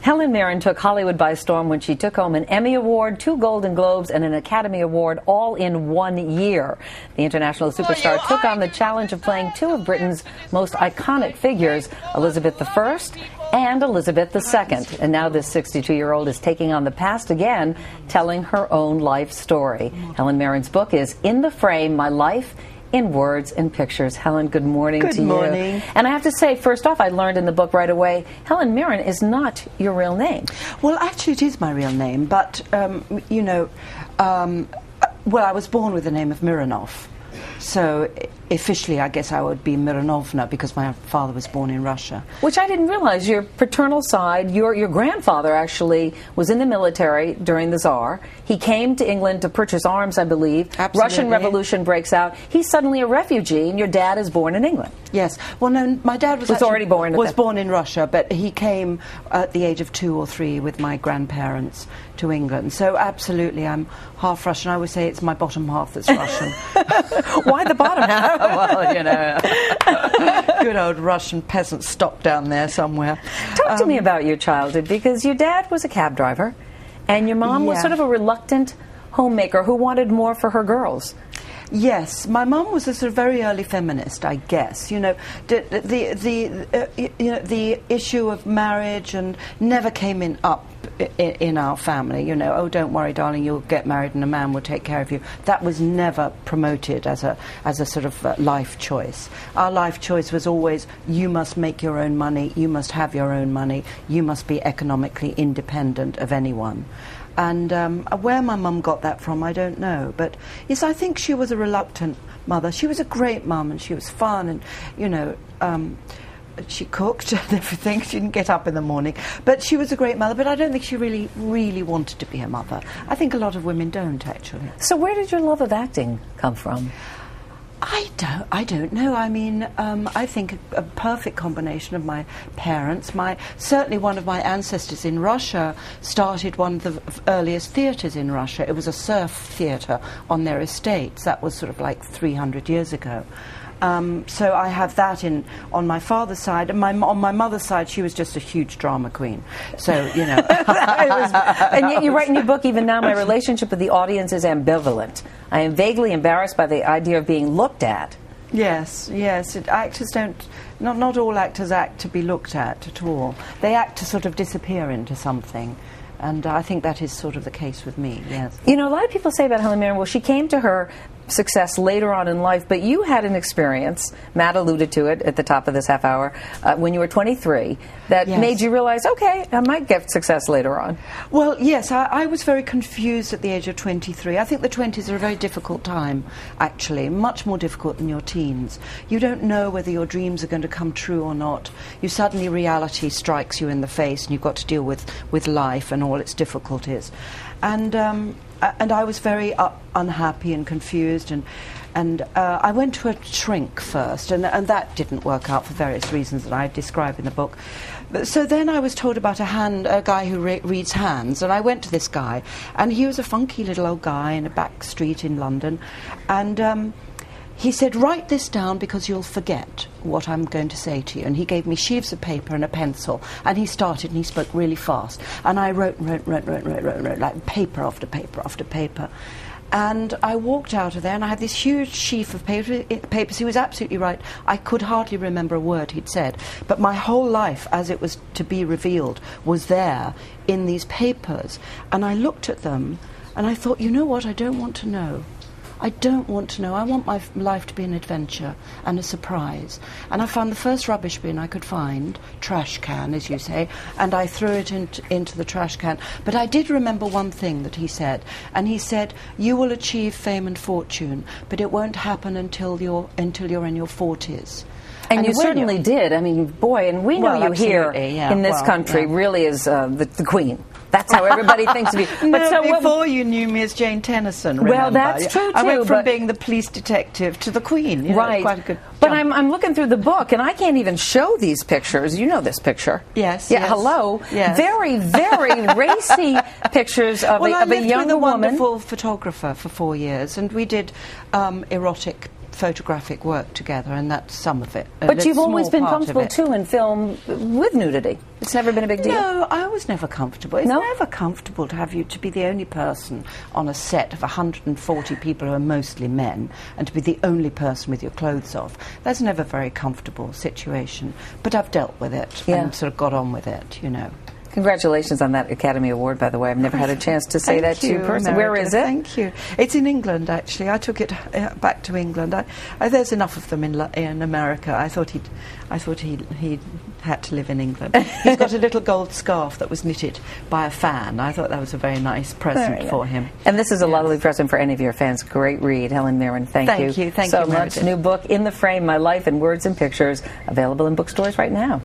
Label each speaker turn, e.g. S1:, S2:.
S1: Helen Mirren took Hollywood by storm when she took home an Emmy Award, 2 Golden Globes, and an Academy Award all in 1 year. The international superstar took on the challenge of playing 2 of Britain's most iconic figures, Elizabeth I and Elizabeth II. And now this 62-year-old is taking on the past again, telling her own life story. Helen Mirren's book is In the Frame, My Life in Words and Pictures. Helen, good morning to you.
S2: Good morning.
S1: And I have to say, first off, I learned in the book right away, Helen Mirren is not your real name.
S2: Well, actually, it is my real name, but, well, I was born with the name of Mironov. So officially, I guess I would be Mironovna because my father was born in Russia.
S1: Which I didn't realize. Your paternal side, your grandfather actually was in the military during the Tsar. He came to England to purchase arms, I believe.
S2: Absolutely.
S1: Russian Revolution breaks out. He's suddenly a refugee, and your dad is born in England.
S2: Yes. Well, no, my dad was
S1: already born.
S2: Was born in Russia, but he came at the age of 2 or 3 with my grandparents to England. So absolutely, I'm half Russian. I always say it's my bottom half that's Russian.
S1: Why the bottom half?
S2: Well, you know, good old Russian peasant stock down there somewhere.
S1: Talk to me about your childhood, because your dad was a cab driver, and your mom was sort of a reluctant homemaker who wanted more for her girls.
S2: Yes, my mum was a sort of very early feminist, I guess. You know, the issue of marriage and never came up in our family. You know, oh, don't worry, darling, you'll get married and a man will take care of you. That was never promoted as a sort of life choice. Our life choice was always, you must make your own money, you must have your own money, you must be economically independent of anyone. And where my mum got that from, I don't know. But yes, I think she was a reluctant mother. She was a great mum, and she was fun, and, you know, she cooked and everything. She didn't get up in the morning. But she was a great mother, but I don't think she really, really wanted to be a mother. I think a lot of women don't, actually.
S1: So where did your love of acting come from?
S2: I don't know. I mean, I think a perfect combination of my parents. Certainly one of my ancestors in Russia started one of the earliest theatres in Russia. It was a serf theatre on their estates. That was sort of like 300 years ago. So I have that on my father's side, and on my mother's side, she was just a huge drama queen. So, you know.
S1: And yet you write in your book, even now, my relationship with the audience is ambivalent. I am vaguely embarrassed by the idea of being looked at.
S2: Yes, yes. Actors don't. Not all actors act to be looked at all. They act to sort of disappear into something. And I think that is sort of the case with me, yes.
S1: You know, a lot of people say about Helen Mirren, well, she came to her success later on in life, but you had an experience, Matt alluded to it at the top of this half hour, when you were 23, that made you realize, okay, I might get success later on.
S2: Well, yes, I was very confused at the age of 23. I think the 20s are a very difficult time, actually, much more difficult than your teens. You don't know whether your dreams are going to come true or not. Suddenly reality strikes you in the face, and you've got to deal with life and all its difficulties. And I was very unhappy and confused, and I went to a shrink first, and that didn't work out for various reasons that I describe in the book. So then I was told about a guy who reads hands, and I went to this guy, and he was a funky little old guy in a back street in London, and he said, write this down because you'll forget what I'm going to say to you. And he gave me sheaves of paper and a pencil. And he started and he spoke really fast. And I wrote, like paper after paper after paper. And I walked out of there and I had this huge sheaf of papers. He was absolutely right. I could hardly remember a word he'd said. But my whole life, as it was to be revealed, was there in these papers. And I looked at them and I thought, you know what, I don't want to know. I don't want to know. I want my life to be an adventure and a surprise. And I found the first rubbish bin I could find, trash can, as you say, and I threw it into the trash can. But I did remember one thing that he said, and he said, you will achieve fame and fortune, but it won't happen until you're in your 40s.
S1: And you certainly did. I mean, boy, and we know you here in this country really as the queen. That's how everybody thinks of you.
S2: But no, before you knew me as Jane Tennyson, remember?
S1: Well, that's true, too.
S2: I went from being the police detective to the Queen. You know,
S1: right.
S2: Quite a good
S1: but I'm looking through the book, and I can't even show these pictures. You know this picture.
S2: Yes.
S1: Yeah,
S2: yes.
S1: hello.
S2: Yes.
S1: Very, very racy pictures of a young woman.
S2: I lived with a wonderful photographer for 4 years, and we did erotic photographic work together, and that's some of it.
S1: But you've always been comfortable, too, in film with nudity. It's never been a big deal?
S2: No, I was never comfortable. It's
S1: no?
S2: never comfortable to have you to be the only person on a set of 140 people who are mostly men, and to be the only person with your clothes off. That's never a very comfortable situation. But I've dealt with it and sort of got on with it, you know.
S1: Congratulations on that Academy Award, by the way. I've never had a chance to say that to you personally. Where is it?
S2: Thank you. It's in England, actually. I took it back to England. There's enough of them in America. I thought he had to live in England. He's got a little gold scarf that was knitted by a fan. I thought that was a very nice present for him.
S1: And this is a lovely present for any of your fans. Great read, Helen Mirren. Thank you.
S2: Thank you
S1: so much. New book, In the Frame, My Life in Words and Pictures, available in bookstores right now.